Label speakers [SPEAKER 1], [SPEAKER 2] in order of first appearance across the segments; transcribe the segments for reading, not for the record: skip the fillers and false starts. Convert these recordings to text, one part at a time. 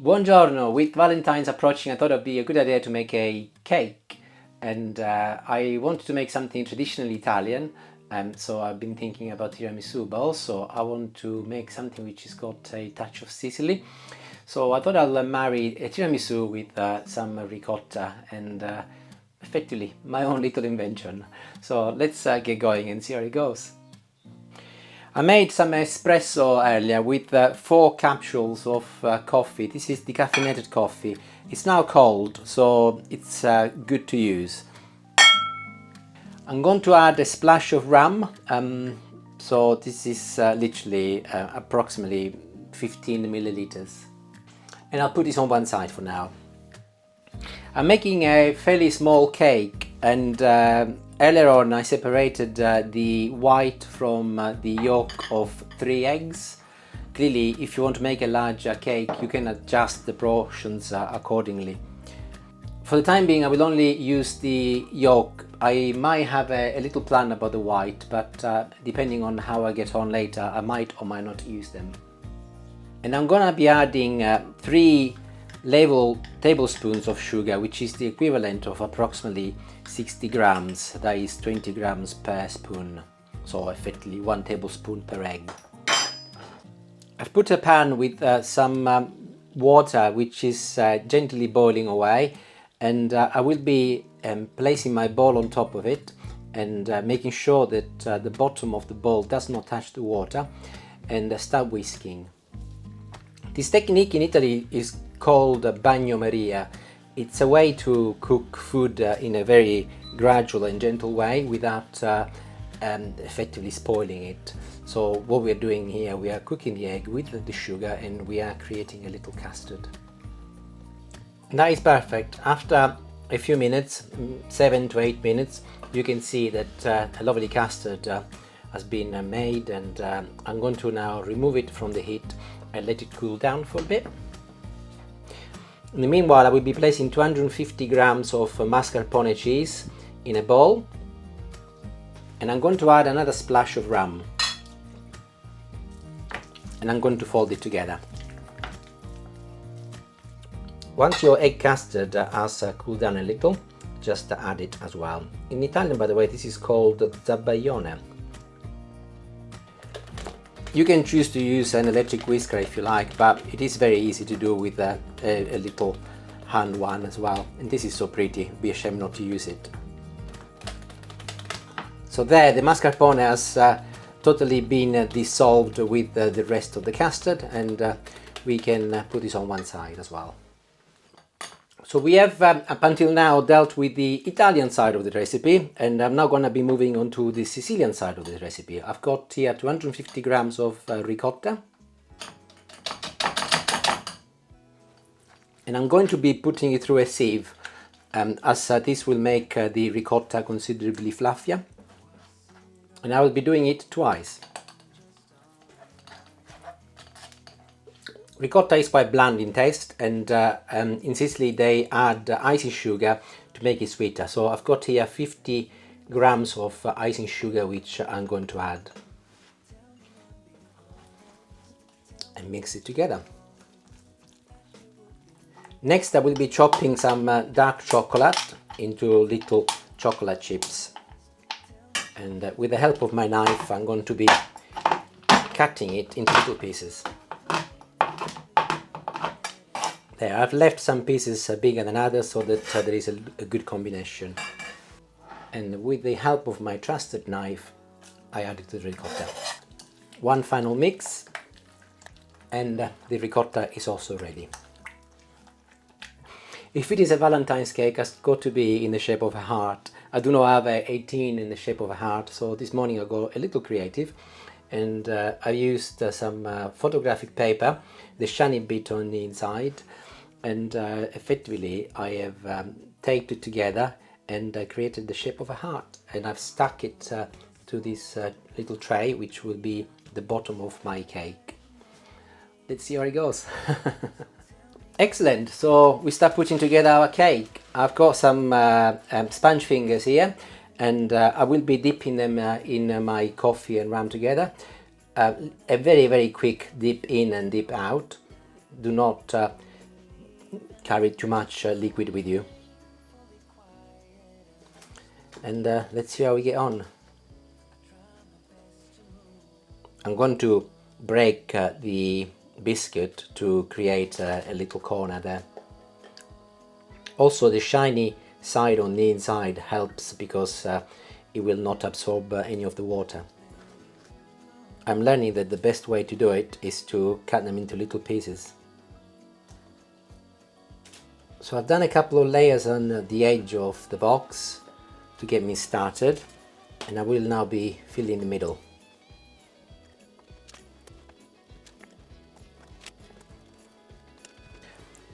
[SPEAKER 1] Buongiorno! With Valentine's approaching, I thought it'd be a good idea to make a cake, and I wanted to make something traditionally Italian. So I've been thinking about tiramisu, but also I want to make something which has got a touch of Sicily. So I thought I'll marry a tiramisu with some ricotta and effectively my own little invention. So let's get going and see how it goes. I made some espresso earlier with 4 capsules of coffee. This is decaffeinated coffee. It's now cold, so it's good to use. I'm going to add a splash of rum. So this is literally approximately 15 milliliters. And I'll put this on one side for now. I'm making a fairly small cake, and earlier on I separated the white from the yolk of 3 eggs. Clearly, if you want to make a larger cake, you can adjust the portions accordingly. For the time being, I will only use the yolk. I might have a little plan about the white, but depending on how I get on later, I might or might not use them. And I'm gonna be adding 3 level tablespoons of sugar, which is the equivalent of approximately 60 grams. That is 20 grams per spoon, so effectively 1 tablespoon per egg. I've put a pan with some water which is gently boiling away, and I will be placing my bowl on top of it and making sure that the bottom of the bowl does not touch the water, and start whisking. This technique in Italy is called bagno Maria. It's a way to cook food in a very gradual and gentle way without effectively spoiling it. So what we're doing here, we are cooking the egg with the sugar, and we are creating a little custard. And that is perfect. After a few minutes, 7 to 8 minutes, you can see that a lovely custard has been made, and I'm going to now remove it from the heat and let it cool down for a bit. In the meanwhile, I will be placing 250 grams of mascarpone cheese in a bowl, and I'm going to add another splash of rum, and I'm going to fold it together. Once your egg custard has cooled down a little, just add it as well. In Italian, by the way, this is called zabaione. You can choose to use an electric whisker if you like, but it is very easy to do with a little hand one as well. And this is so pretty, it'd be a shame not to use it. So there, the mascarpone has totally been dissolved with the rest of the custard, and we can put this on one side as well. So we have up until now dealt with the Italian side of the recipe, and I'm now going to be moving on to the Sicilian side of the recipe. I've got here 250 grams of ricotta, and I'm going to be putting it through a sieve, as this will make the ricotta considerably fluffier, and I will be doing it twice. Ricotta is quite bland in taste, and in Sicily they add icing sugar to make it sweeter. So I've got here 50 grams of icing sugar, which I'm going to add and mix it together. Next, I will be chopping some dark chocolate into little chocolate chips, and with the help of my knife I'm going to be cutting it into little pieces. There, I've left some pieces bigger than others so that there is a good combination. And with the help of my trusted knife, I added the ricotta. One final mix, and the ricotta is also ready. If it is a Valentine's cake, it's got to be in the shape of a heart. I do not have a 18 in the shape of a heart, so this morning I got a little creative, and I used some photographic paper, the shiny bit on the inside, and effectively I have taped it together and created the shape of a heart, and I've stuck it to this little tray, which will be the bottom of my cake. Let's see how it goes. Excellent, so we start putting together our cake. I've got some sponge fingers here, and I will be dipping them in my coffee and rum together. A very quick dip in and dip out. Do not carry too much liquid with you. And let's see how we get on. I'm going to break the biscuit to create a little corner there. Also, the shiny side on the inside helps because it will not absorb any of the water. I'm learning that the best way to do it is to cut them into little pieces. So I've done a couple of layers on the edge of the box to get me started, and I will now be filling the middle.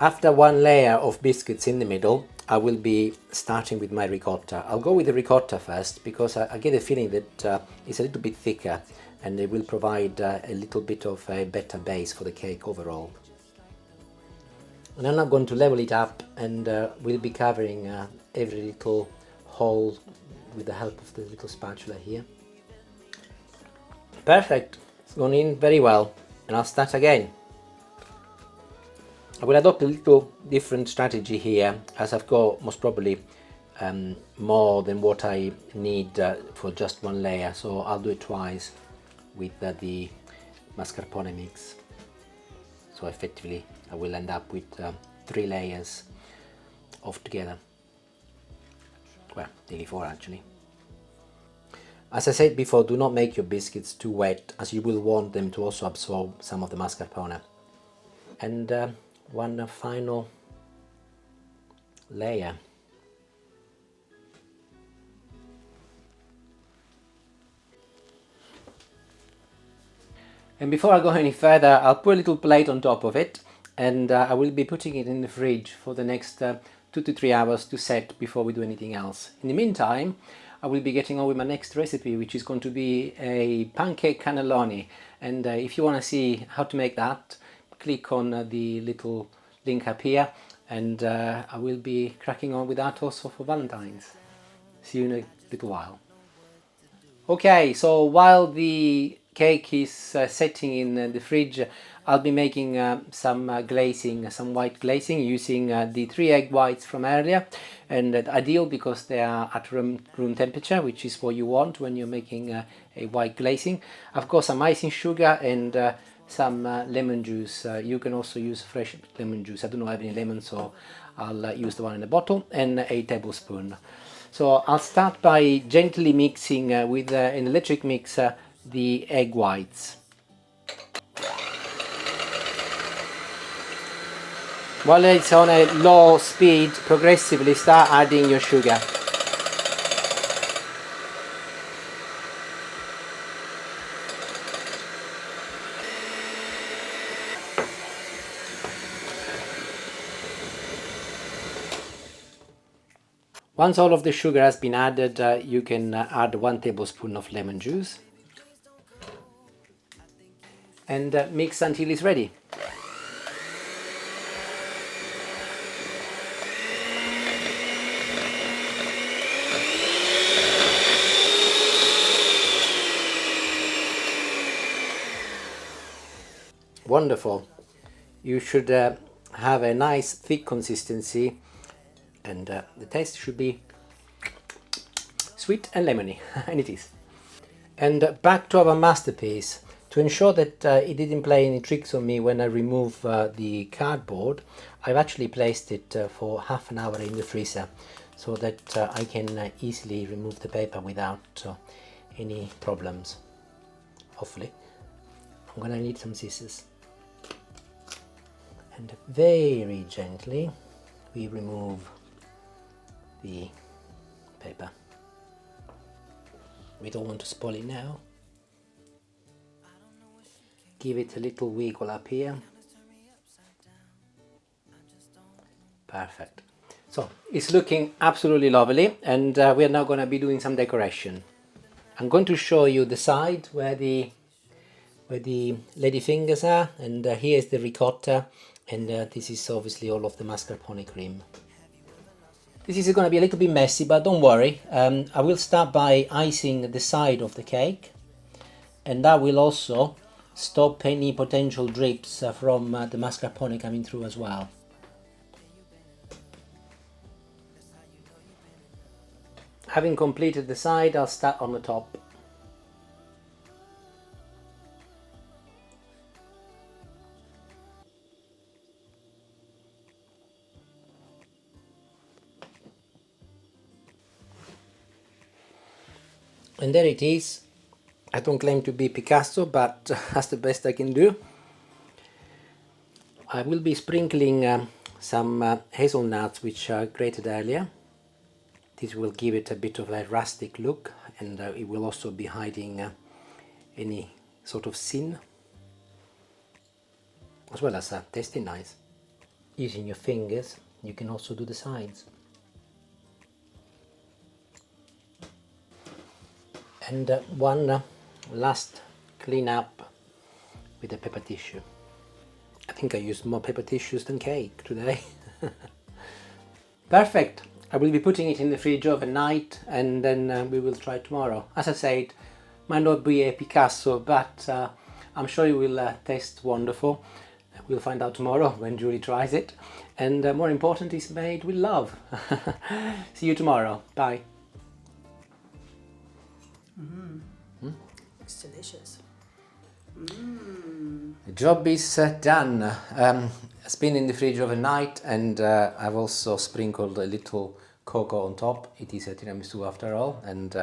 [SPEAKER 1] After one layer of biscuits in the middle, I will be starting with my ricotta. I'll go with the ricotta first because I get a feeling that it's a little bit thicker and it will provide a little bit of a better base for the cake overall. And I'm now going to level it up, and we'll be covering every little hole with the help of the little spatula here. Perfect, it's gone in very well, and I'll start again. I will adopt a little different strategy here, as I've got most probably more than what I need for just one layer, so I'll do it twice with the mascarpone mix. So effectively I will end up with 3 layers altogether. Well, nearly 4 actually. As I said before, do not make your biscuits too wet, as you will want them to also absorb some of the mascarpone. And one final layer. And before I go any further, I'll put a little plate on top of it, and I will be putting it in the fridge for the next 2 to 3 hours to set before we do anything else. In the meantime, I will be getting on with my next recipe, which is going to be a pancake cannelloni. And if you want to see how to make that, click on the little link up here, and I will be cracking on with that also for Valentine's. See you in a little while. Okay, so while the cake is setting in the fridge, I'll be making some glazing, some white glazing using the 3 egg whites from earlier, and ideal because they are at room temperature, which is what you want when you're making a white glazing. I've got some icing sugar and some lemon juice. You can also use fresh lemon juice. I do not have any lemon, so I'll use the one in the bottle, and a tablespoon. So I'll start by gently mixing with an electric mixer the egg whites. While it's on a low speed, progressively start adding your sugar. Once all of the sugar has been added, you can add 1 tablespoon of lemon juice and mix until it's ready. Wonderful. You should have a nice thick consistency, and the taste should be sweet and lemony, and it is. And back to our masterpiece. To ensure that it didn't play any tricks on me when I remove the cardboard, I've actually placed it for half an hour in the freezer, so that I can easily remove the paper without any problems. Hopefully. I'm gonna need some scissors. And very gently we remove the paper. We don't want to spoil it now. Give it a little wiggle up here. Perfect. So it's looking absolutely lovely, and we are now going to be doing some decoration. I'm going to show you the side where the lady fingers are, and here's the ricotta, and this is obviously all of the mascarpone cream. This is going to be a little bit messy, but don't worry. I will start by icing the side of the cake, and that will also stop any potential drips from the mascarpone coming through as well. Having completed the side, I'll start on the top. And there it is. I don't claim to be Picasso, but that's the best I can do. I will be sprinkling some hazelnuts which I grated earlier. This will give it a bit of a rustic look, and it will also be hiding any sort of sin, as well as tasting nice. Using your fingers, you can also do the sides. And one last clean up with a paper tissue. I think I used more paper tissues than cake today. Perfect. I will be putting it in the fridge overnight, and then we will try tomorrow. As I said, might not be a Picasso, but I'm sure it will taste wonderful. We'll find out tomorrow when Julie tries it. And more important, it's made with love. See you tomorrow. Bye.
[SPEAKER 2] It's delicious.
[SPEAKER 1] The job is done. It's been in the fridge overnight, and I've also sprinkled a little cocoa on top. It is a tiramisu after all, and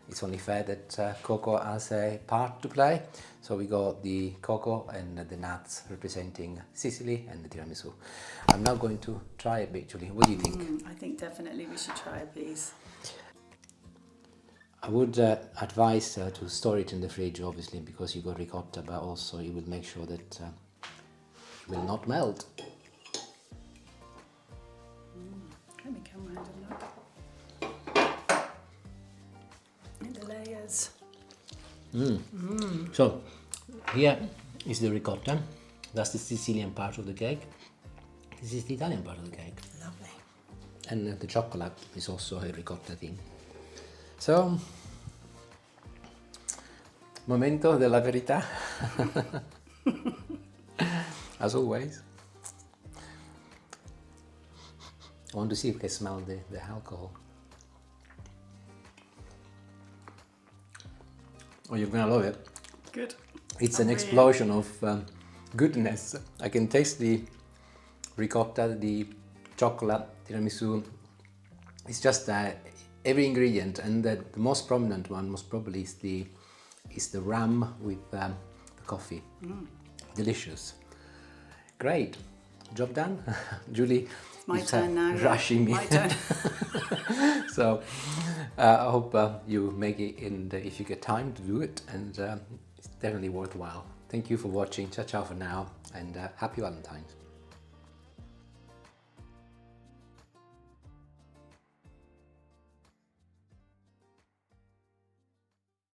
[SPEAKER 1] it's only fair that cocoa has a part to play. So we got the cocoa and the nuts representing Sicily and the tiramisu. I'm now going to try a bit, Julie. What do you think?
[SPEAKER 2] I think definitely we should try a piece.
[SPEAKER 1] I would advise to store it in the fridge, obviously, because you got ricotta, but also you will make sure that it will not melt.
[SPEAKER 2] Let me come round and look. And the layers.
[SPEAKER 1] So here is the ricotta. That's the Sicilian part of the cake. This is the Italian part of the cake.
[SPEAKER 2] Lovely.
[SPEAKER 1] And the chocolate is also a ricotta thing. So, momento della verità. As always. I want to see if I can smell the alcohol. Oh, you're gonna love it.
[SPEAKER 2] Good.
[SPEAKER 1] It's an explosion of goodness. I can taste the ricotta, the chocolate, tiramisu. It's just every ingredient, and the most prominent one most probably is the rum with the coffee. Delicious. Great. Job done. Julie
[SPEAKER 2] My
[SPEAKER 1] is
[SPEAKER 2] turn now.
[SPEAKER 1] rushing me.
[SPEAKER 2] My turn.
[SPEAKER 1] So I hope you make it if you get time to do it, and it's definitely worthwhile. Thank you for watching. Ciao ciao for now, and happy Valentine's.